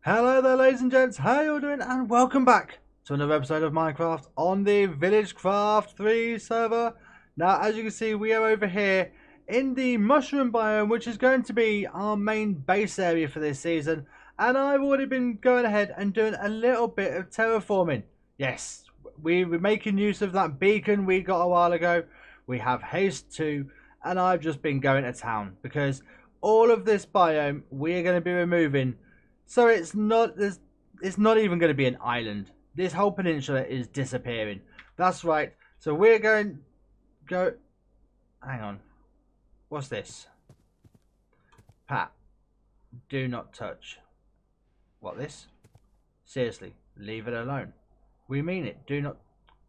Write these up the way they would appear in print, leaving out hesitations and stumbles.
Hello there, ladies and gents, how you all doing, and welcome back to another episode of Minecraft on the VillageCraft 3 server. Now, as you can see, we are over here in the mushroom biome, which is going to be our main base area for this season, and I've already been going ahead and doing a little bit of terraforming. Yes, we're making use of that beacon we got a while ago. We have haste 2, and I've just been going to town because all of this biome we are going to be removing. So it's not even going to be an island. This whole peninsula is disappearing. That's right. So we're going go. Hang on. What's this? Pat, do not touch. What this? Seriously, leave it alone. We mean it. Do not.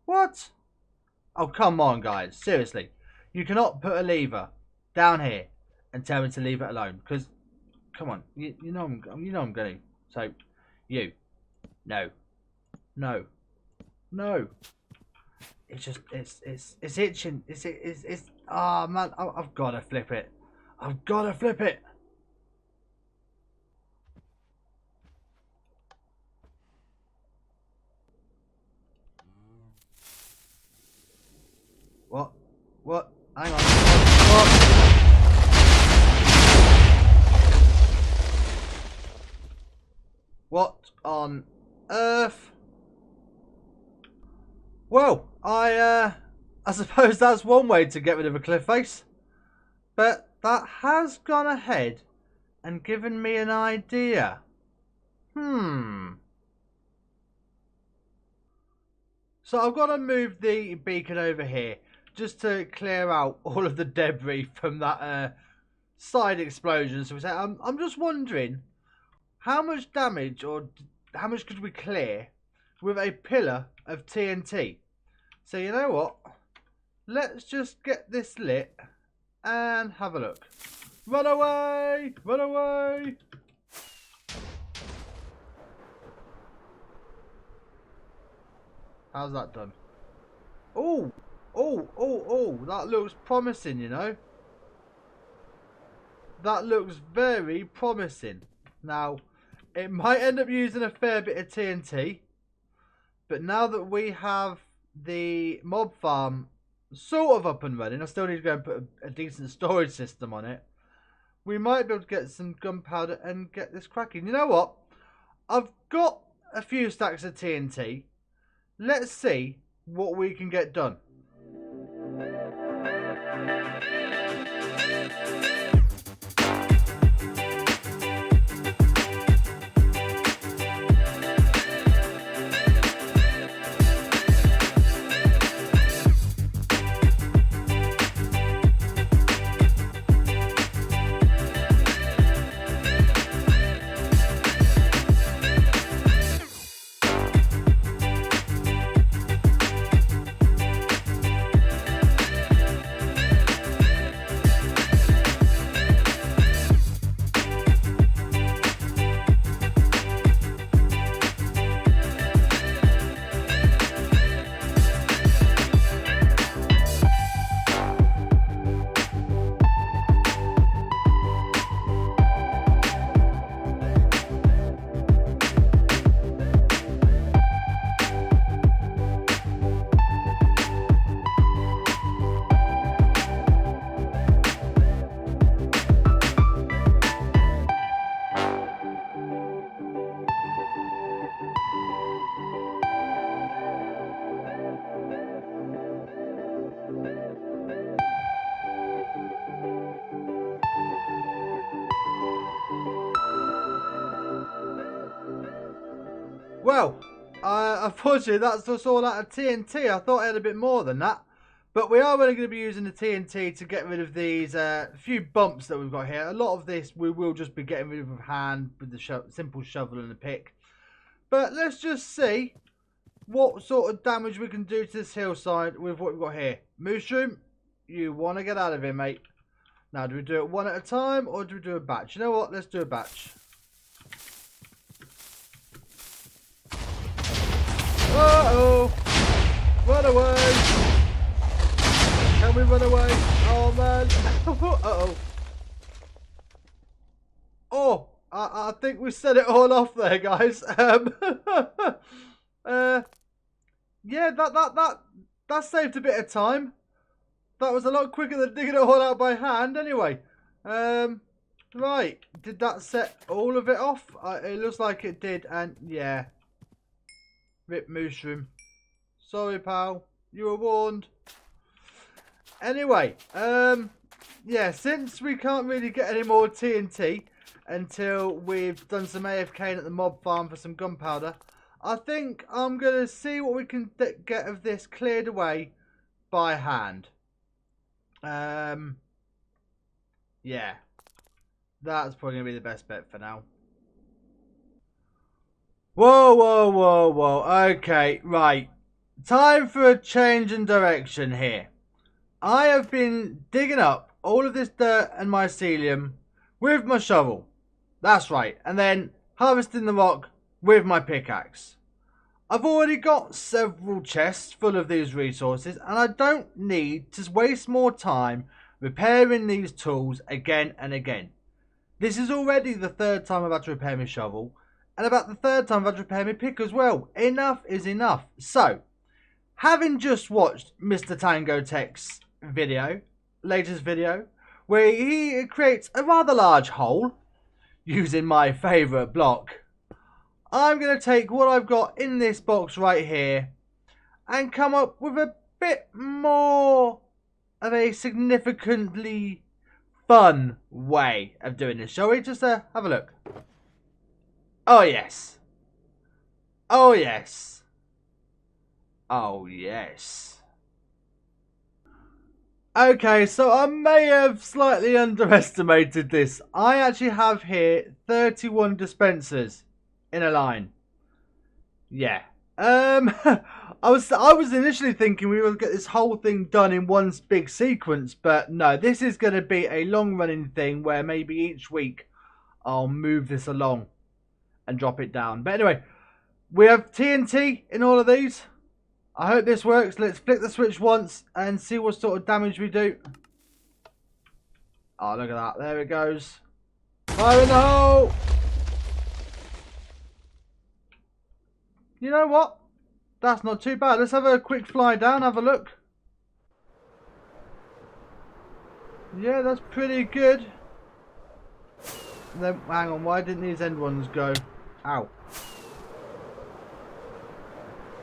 What? Oh, come on, guys. Seriously, you cannot put a lever down here and tell me to leave it alone. Because, come on, you know I'm going to. So, you, no. It's just it's itching. It's. Ah, man, I've got to flip it. I've got to flip it. What? What? Hang on. What? What on earth? Well, I suppose that's one way to get rid of a cliff face. But that has gone ahead and given me an idea. So I've got to move the beacon over here just to clear out all of the debris from that side explosion. So I'm just wondering, how much damage or how much could we clear with a pillar of TNT? So you know what? Let's just get this lit and have a look. Run away! Run away! How's that done? Oh! That looks promising, you know. That looks very promising. Now, it might end up using a fair bit of TNT, but now that we have the mob farm sort of up and running, I still need to go and put a decent storage system on it. We might be able to get some gunpowder and get this cracking. You know what? I've got a few stacks of TNT. Let's see what we can get done. Well, unfortunately, that's just all out of TNT. I thought I had a bit more than that. But we are only going to be using the TNT to get rid of these few bumps that we've got here. A lot of this we will just be getting rid of hand with the simple shovel and the pick. But let's just see what sort of damage we can do to this hillside with what we've got here. Mushroom, you want to get out of here, mate. Now, do we do it one at a time or do we do a batch? You know what? Let's do a batch. Uh-oh! Run away! Can we run away? Oh, man! Uh-oh! I think we set it all off there, guys. Yeah, that saved a bit of time. That was a lot quicker than digging it all out by hand. Anyway, right, did that set all of it off? It looks like it did, and yeah, rip mushroom. Sorry, pal, you were warned. Anyway, yeah, since we can't really get any more TNT until we've done some AFKing at the mob farm for some gunpowder, I think I'm going to see what we can get of this cleared away by hand. Yeah, that's probably going to be the best bet for now. Whoa, whoa, whoa, whoa. Okay, right. Time for a change in direction here. I have been digging up all of this dirt and mycelium with my shovel. That's right. And then harvesting the rock with my pickaxe. I've already got several chests full of these resources, and I don't need to waste more time repairing these tools again and again. This is already the third time I've had to repair my shovel, and about the third time I've had to repair my pick as well. Enough is enough. So, having just watched Mr. Tango Tech's latest video, where he creates a rather large hole using my favourite block, I'm going to take what I've got in this box right here and come up with a bit more of a significantly fun way of doing this. Shall we just have a look? Oh yes. Oh yes. Oh yes. Okay, so I may have slightly underestimated this. I actually have here 31 dispensers in a line. Yeah. I was initially thinking we would get this whole thing done in one big sequence, but no, this is going to be a long running thing where maybe each week I'll move this along and drop it down. But anyway, we have TNT in all of these. I hope this works. Let's flick the switch once and see what sort of damage we do. Oh, look at that. There it goes. Fire in the hole! You know what? That's not too bad. Let's have a quick fly down, have a look. Yeah, that's pretty good. And then, hang on, why didn't these end ones go? Ow.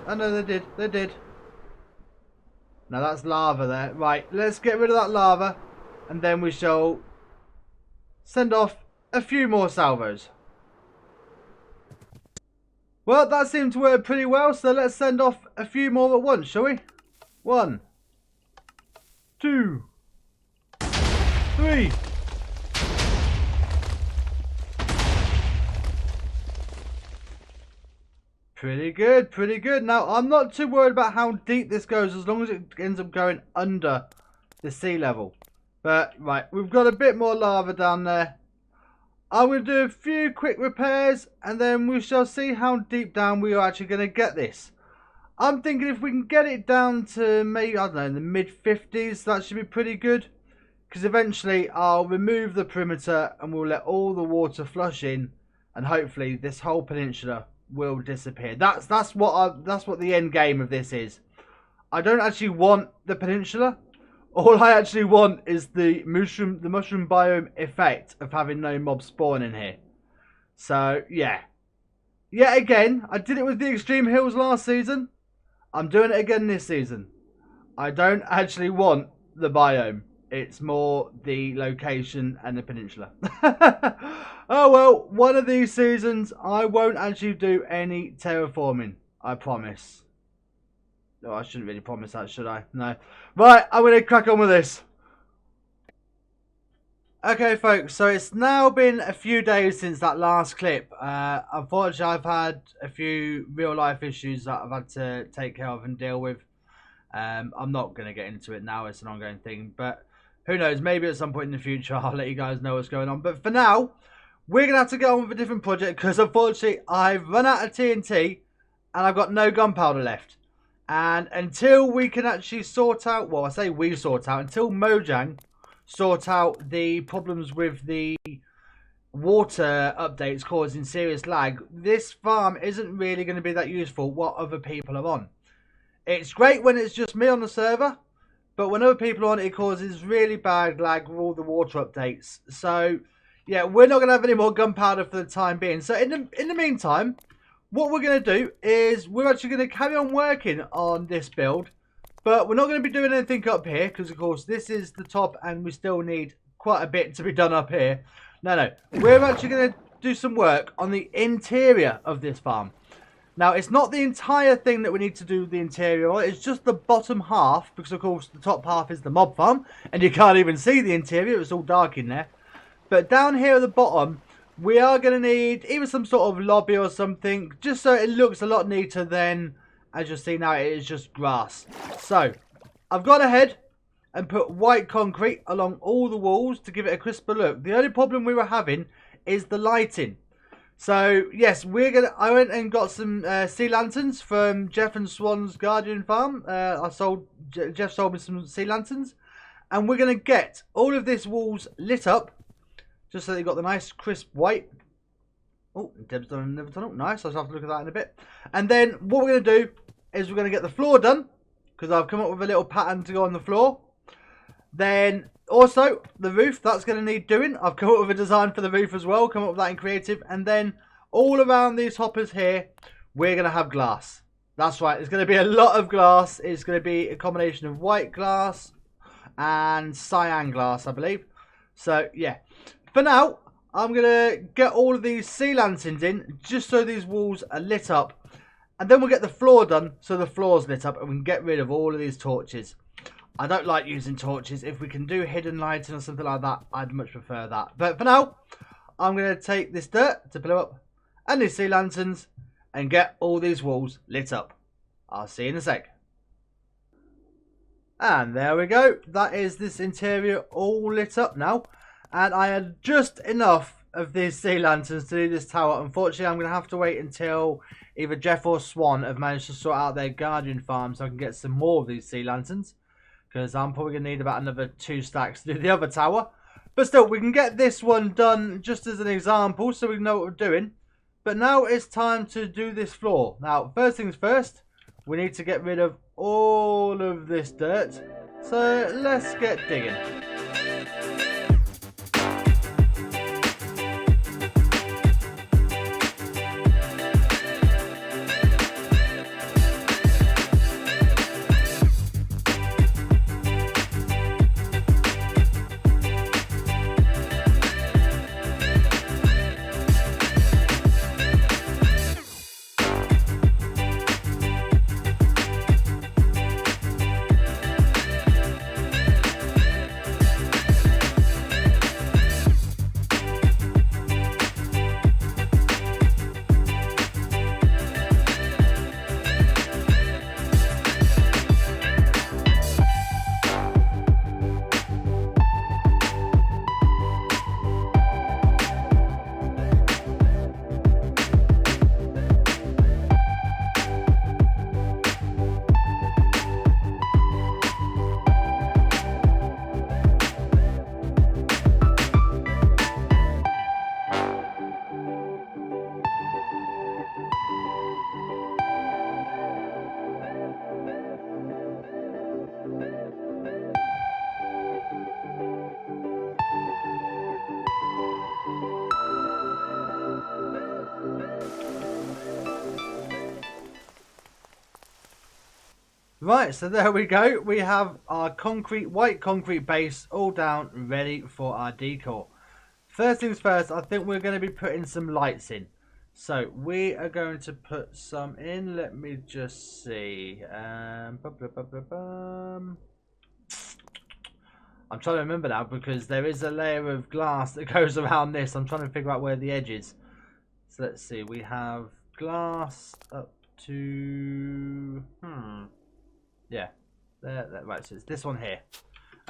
Oh no, they did. They did. Now that's lava there. Right, let's get rid of that lava. And then we shall send off a few more salvos. Well, that seemed to work pretty well. So let's send off a few more at once, shall we? 1, 2, 3. Pretty good, pretty good. Now, I'm not too worried about how deep this goes as long as it ends up going under the sea level. But, right, we've got a bit more lava down there. I'm going to do a few quick repairs and then we shall see how deep down we are actually going to get this. I'm thinking if we can get it down to maybe, I don't know, in the mid-50s, that should be pretty good. Because eventually I'll remove the perimeter and we'll let all the water flush in. And hopefully this whole peninsula will disappear. That's what the end game of this is. I don't actually want the peninsula. All I actually want is the mushroom biome effect of having no mob spawn in here. So yeah. Yet again, I did it with the extreme hills last season. I'm doing it again this season. I don't actually want the biome. It's more the location and the peninsula. Oh well, one of these seasons I won't actually do any terraforming. I promise. No, I shouldn't really promise that, should I? No. Right, I'm going to crack on with this. Okay, folks, so it's now been a few days since that last clip. Unfortunately, I've had a few real-life issues that I've had to take care of and deal with. I'm not going to get into it now. It's an ongoing thing. But who knows? Maybe at some point in the future, I'll let you guys know what's going on. But for now, we're going to have to get on with a different project because, unfortunately, I've run out of TNT and I've got no gunpowder left. And until we can actually sort out, well, I say we sort out, until Mojang sort out the problems with the water updates causing serious lag, this farm isn't really going to be that useful while other people are on. It's great when it's just me on the server, but when other people are on, it causes really bad lag with all the water updates. So, yeah, we're not going to have any more gunpowder for the time being. So, in the meantime, what we're going to do is we're actually going to carry on working on this build, but we're not going to be doing anything up here because, of course, this is the top and we still need quite a bit to be done up here. No, we're actually going to do some work on the interior of this farm. Now, it's not the entire thing that we need to do the interior on. It's just the bottom half, because, of course, the top half is the mob farm, and you can't even see the interior. It's all dark in there. But down here at the bottom, we are going to need either some sort of lobby or something, just so it looks a lot neater than, as you'll see now, it is just grass. So, I've gone ahead and put white concrete along all the walls to give it a crisper look. The only problem we were having is the lighting. So, yes, I went and got some sea lanterns from Jeff and Swan's Guardian Farm. Jeff sold me some sea lanterns. And we're going to get all of this walls lit up, just so they've got the nice crisp white. Oh, Deb's done another tunnel. Nice, I'll have to look at that in a bit. And then what we're going to do is we're going to get the floor done, because I've come up with a little pattern to go on the floor. Then also the roof, that's going to need doing. I've come up with a design for the roof as well, come up with that in creative. And then all around these hoppers here, we're going to have glass. That's right, it's going to be a lot of glass. It's going to be a combination of white glass and cyan glass, I believe. So yeah, for now I'm going to get all of these sea lanterns in, just so these walls are lit up. And then we'll get the floor done, so the floor's lit up, and we can get rid of all of these torches. I don't like using torches. If we can do hidden lighting or something like that, I'd much prefer that. But for now, I'm going to take this dirt to blow up and these sea lanterns and get all these walls lit up. I'll see you in a sec. And there we go. That is this interior all lit up now. And I had just enough of these sea lanterns to do this tower. Unfortunately, I'm going to have to wait until either Jeff or Swan have managed to sort out their Guardian farm so I can get some more of these sea lanterns. Because I'm probably going to need about another 2 stacks to do the other tower. But still, we can get this one done just as an example so we know what we're doing. But now it's time to do this floor. Now, first things first, we need to get rid of all of this dirt. So let's get digging. Right, so there we go. We have our white concrete base all down, ready for our decor. First things first, I think we're going to be putting some lights in. So we are going to put some in. Let me just see. I'm trying to remember now because there is a layer of glass that goes around this. I'm trying to figure out where the edge is. So let's see. We have glass up to... Yeah, right, so it's this one here.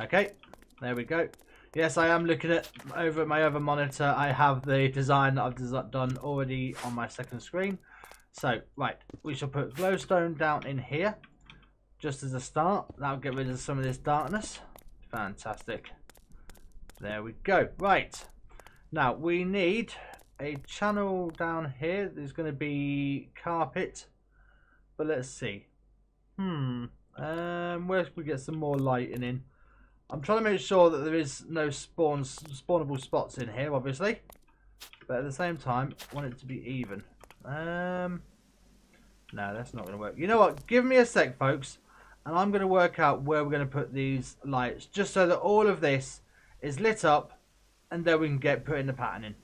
Okay, there we go. Yes, I am looking at over my other monitor. I have the design that I've done already on my second screen. So, right, we shall put glowstone down in here, just as a start. That'll get rid of some of this darkness. Fantastic. There we go. Right, Now we need a channel down here. There's going to be carpet, but let's see. Where can we get some more lighting in? I'm trying to make sure that there is no spawnable spots in here, obviously, but at the same time, I want it to be even. No, that's not going to work. You know what? Give me a sec, folks, and I'm going to work out where we're going to put these lights, just so that all of this is lit up, and then we can get putting the pattern in.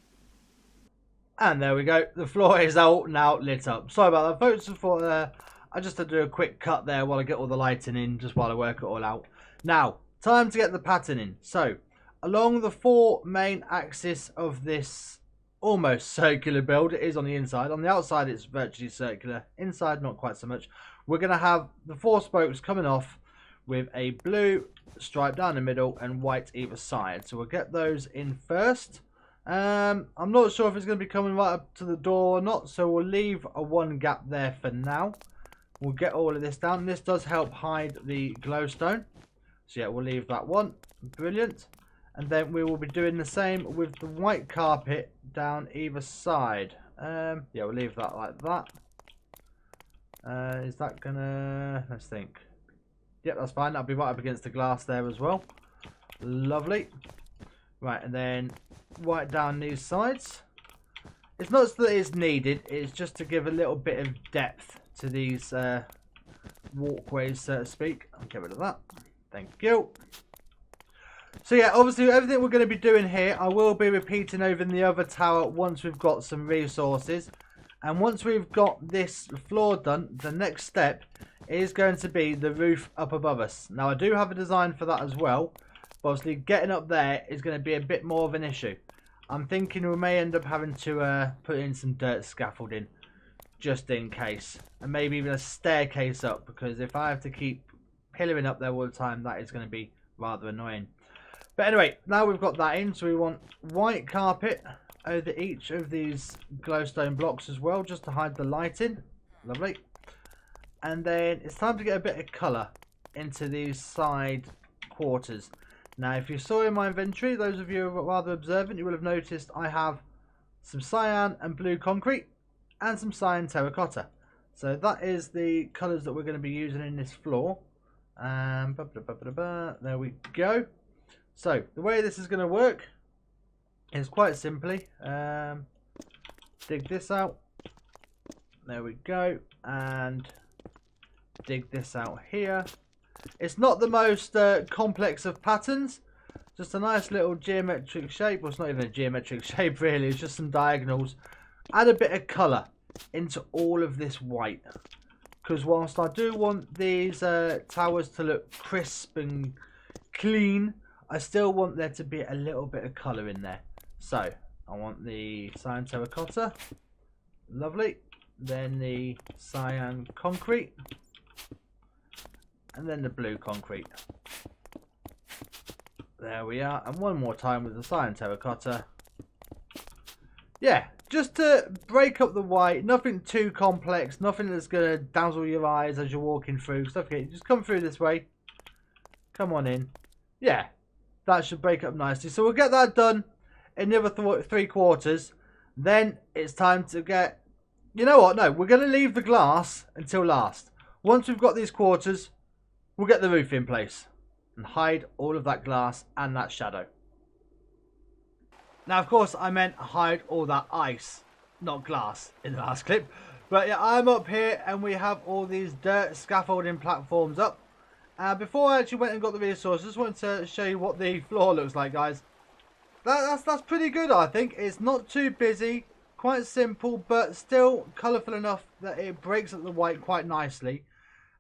And there we go. The floor is all now lit up. Sorry about that, folks. I just had to do a quick cut there while I get all the lighting in, just while I work it all out. Now, time to get the pattern in. So, along the 4 main axes of this almost circular build, it is on the inside. On the outside, it's virtually circular. Inside, not quite so much. We're going to have the 4 spokes coming off with a blue stripe down the middle and white either side. So we'll get those in first. I'm not sure if it's going to be coming right up to the door or not, so we'll leave a 1 gap there for now. We'll get all of this down. This does help hide the glowstone. So yeah, we'll leave that one. Brilliant. And then we will be doing the same with the white carpet down either side. Yeah, we'll leave that like that. Is that gonna... let's think. Yep, that's fine. That'll be right up against the glass there as well. Lovely. Right, and then white down these sides. It's not that it's needed, it's just to give a little bit of depth to these walkways, so to speak. I'll get rid of that. Thank you. So yeah, obviously everything we're going to be doing here, I will be repeating over in the other tower once we've got some resources. And once we've got this floor done, the next step is going to be the roof up above us. Now I do have a design for that as well, but obviously getting up there is going to be a bit more of an issue. I'm thinking we may end up having to put in some dirt scaffolding, just in case. And maybe even a staircase up, because if I have to keep pillaring up there all the time, that is going to be rather annoying. But anyway, now we've got that in, so we want white carpet over each of these glowstone blocks as well, just to hide the lighting. Lovely. And then it's time to get a bit of colour into these side quarters. Now, if you saw in my inventory, those of you who are rather observant, you will have noticed I have some cyan and blue concrete and some cyan terracotta. So that is the colours that we're going to be using in this floor. There we go. So the way this is going to work is quite simply dig this out. There we go. And dig this out here. It's not the most complex of patterns, just a nice little geometric shape. Well, it's not even a geometric shape really, it's just some diagonals. Add a bit of colour into all of this white, because whilst I do want these towers to look crisp and clean, I still want there to be a little bit of colour in there. So I want the cyan terracotta, lovely, then the cyan concrete, and then the blue concrete. There we are. And one more time with the cyan terracotta. Yeah, just to break up the white. Nothing too complex. Nothing that's going to dazzle your eyes as you're walking through. So okay, just come through this way. Come on in. Yeah, that should break up nicely. So we'll get that done in the other 3 quarters. Then it's time to get... You know what? No, we're going to leave the glass until last. Once we've got these quarters, we'll get the roof in place and hide all of that glass and that shadow. Now, of course, I meant hide all that ice, not glass, in the last clip. But yeah, I'm up here and we have all these dirt scaffolding platforms up. Before I actually went and got the resources, I just wanted to show you what the floor looks like, guys. That's pretty good, I think. It's not too busy, quite simple, but still colourful enough that it breaks up the white quite nicely.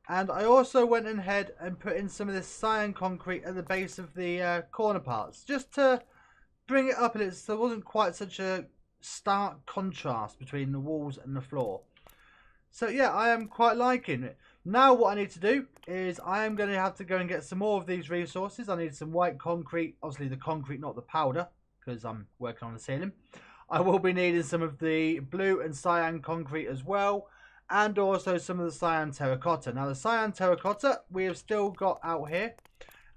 And I also went ahead and put in some of this cyan concrete at the base of the corner parts, just to bring it up, and there wasn't quite such a stark contrast between the walls and the floor. So yeah, I am quite liking it. Now what I need to do is I am going to have to go and get some more of these resources. I need some white concrete, obviously the concrete, not the powder, because I'm working on the ceiling. I will be needing some of the blue and cyan concrete as well, and also some of the cyan terracotta. Now the cyan terracotta we have still got out here,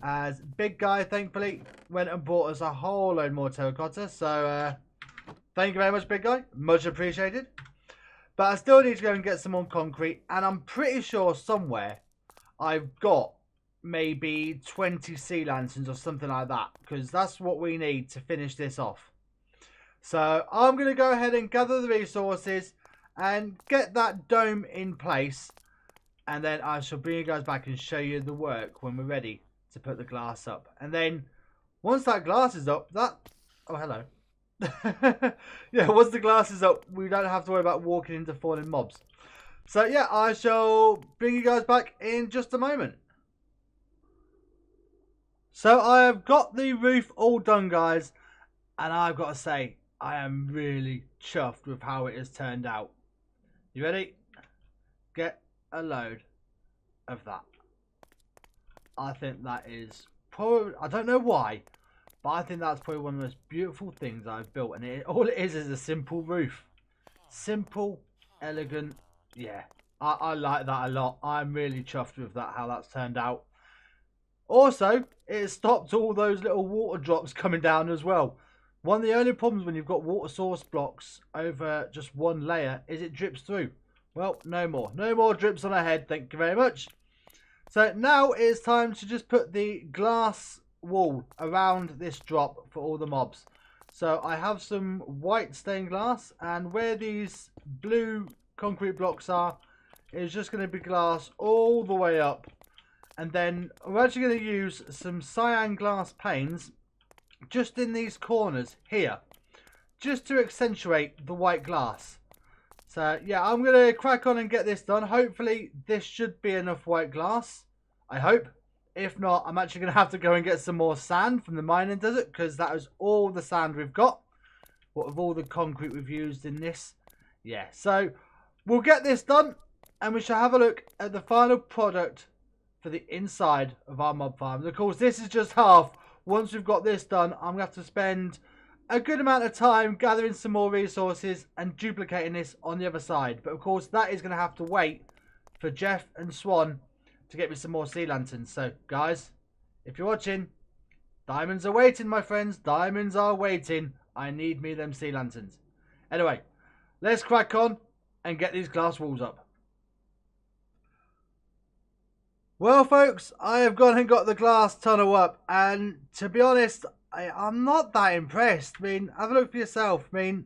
As Big Guy, thankfully, went and bought us a whole load more terracotta. So, thank you very much, Big Guy. Much appreciated. But I still need to go and get some more concrete. And I'm pretty sure somewhere I've got maybe 20 sea lanterns or something like that. Because that's what we need to finish this off. So I'm going to go ahead and gather the resources and get that dome in place. And then I shall bring you guys back and show you the work when we're ready to put the glass up. And then once that glass is up, oh, hello. Yeah, once the glass is up, we don't have to worry about walking into falling mobs. So yeah, I shall bring you guys back in just a moment. So I have got the roof all done, guys. And I've got to say, I am really chuffed with how it has turned out. You ready? Get a load of that. I think that is probably, I don't know why, but I think that's probably one of the most beautiful things I've built. And all it is a simple roof. Simple, elegant. Yeah, I like that a lot. I'm really chuffed with that, how that's turned out. Also, it stopped all those little water drops coming down as well. One of the only problems when you've got water source blocks over just one layer is it drips through. Well, no more. No more drips on our head, thank you very much. So now it's time to just put the glass wall around this drop for all the mobs. So I have some white stained glass, and where these blue concrete blocks are, is just going to be glass all the way up. And then we're actually going to use some cyan glass panes just in these corners here, just to accentuate the white glass. So yeah, I'm going to crack on and get this done. Hopefully this should be enough white glass. I hope. If not, I'm actually going to have to go and get some more sand from the mining desert, because that is all the sand we've got. What of all the concrete we've used in this. Yeah, so we'll get this done and we shall have a look at the final product for the inside of our mob farm. And of course, this is just half. Once we've got this done, I'm going to have to spend a good amount of time gathering some more resources and duplicating this on the other side. But of course, that is going to have to wait for Jeff and Swan to get me some more sea lanterns. So guys, if you're watching, diamonds are waiting, my friends. Diamonds are waiting. I need me them sea lanterns. Anyway, let's crack on and get these glass walls up. Well, folks, I have gone and got the glass tunnel up, and to be honest, I'm not that impressed. I mean, have a look for yourself. I mean,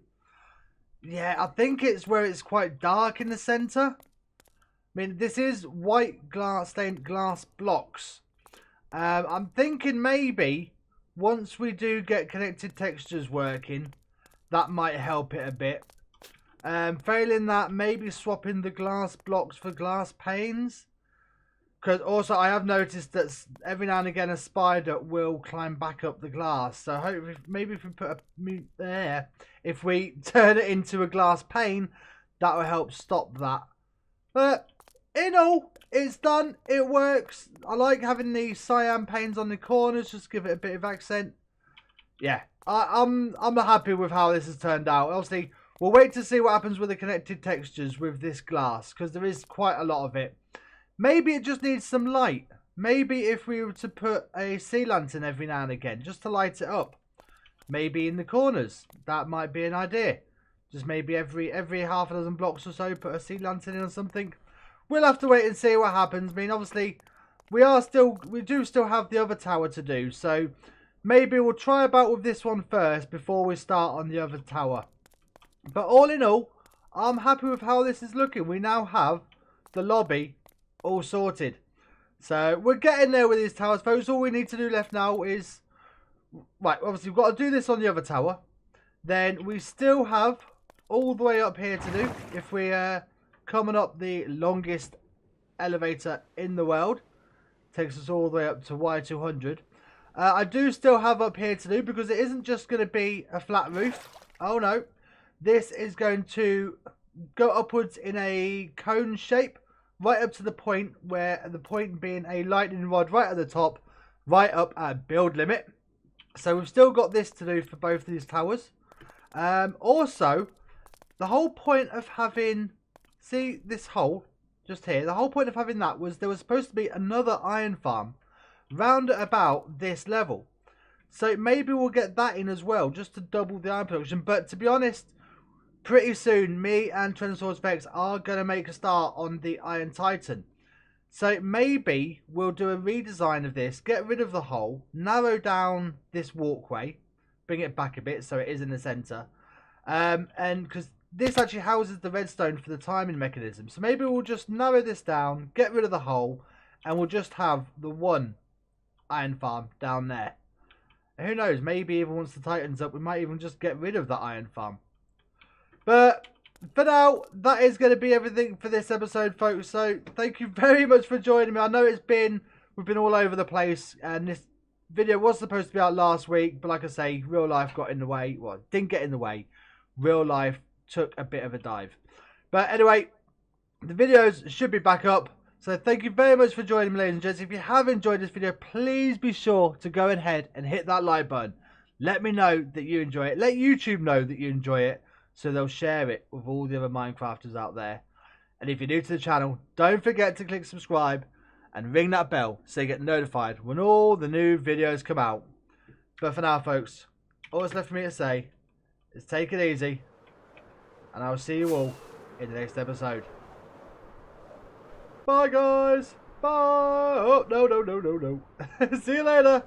yeah, I think it's where it's quite dark in the centre. I mean, this is white glass, stained glass blocks. I'm thinking maybe once we do get connected textures working, that might help it a bit. Failing that, maybe swapping the glass blocks for glass panes. Because also I have noticed that every now and again a spider will climb back up the glass. So hopefully, maybe if we put a mute there, if we turn it into a glass pane, that will help stop that. But in all, it's done. It works. I like having these cyan panes on the corners, just give it a bit of accent. Yeah, I'm happy with how this has turned out. Obviously, we'll wait to see what happens with the connected textures with this glass, because there is quite a lot of it. Maybe it just needs some light. Maybe if we were to put a sea lantern every now and again, just to light it up. Maybe in the corners. That might be an idea. Just maybe every half a dozen blocks or so, put a sea lantern in or something. We'll have to wait and see what happens. I mean, obviously, we do still have the other tower to do. So maybe we'll try about with this one first before we start on the other tower. But all in all, I'm happy with how this is looking. We now have the lobby all sorted. So we're getting there with these towers, folks. All we need to do left now is, right, obviously we've got to do this on the other tower. Then we still have all the way up here to do. If we coming up the longest elevator in the world, takes us all the way up to Y200. I do still have up here to do, because it isn't just going to be a flat roof. Oh no, this is going to go upwards in a cone shape, right up to the point where the point being a lightning rod right at the top, right up at build limit. So we've still got this to do for both these towers. Also, the whole point of having, see this hole just here, the whole point of having that was there was supposed to be another iron farm round at about this level. So maybe we'll get that in as well, just to double the iron production. But to be honest, pretty soon me and Tyrannosaurus Rex are going to make a start on the Iron Titan. So maybe we'll do a redesign of this, get rid of the hole, narrow down this walkway, bring it back a bit so it is in the centre. And because this actually houses the redstone for the timing mechanism. So maybe we'll just narrow this down, get rid of the hole, and we'll just have the one iron farm down there. And who knows, maybe even once the Titan's up, we might even just get rid of the iron farm. But for now, that is going to be everything for this episode, folks. So thank you very much for joining me. I know we've been all over the place, and this video was supposed to be out last week, but like I say, real life got in the way. Well, it didn't get in the way. Real life took a bit of a dive. But anyway, the videos should be back up. So thank you very much for joining me, ladies and gents. If you have enjoyed this video, please be sure to go ahead and hit that like button. Let me know that you enjoy it. Let YouTube know that you enjoy it, so they'll share it with all the other Minecrafters out there. And if you're new to the channel, don't forget to click subscribe and ring that bell so you get notified when all the new videos come out. But for now, folks, all that's left for me to say is take it easy, and I'll see you all in the next episode. Bye, guys. Bye. Oh, no. See you later.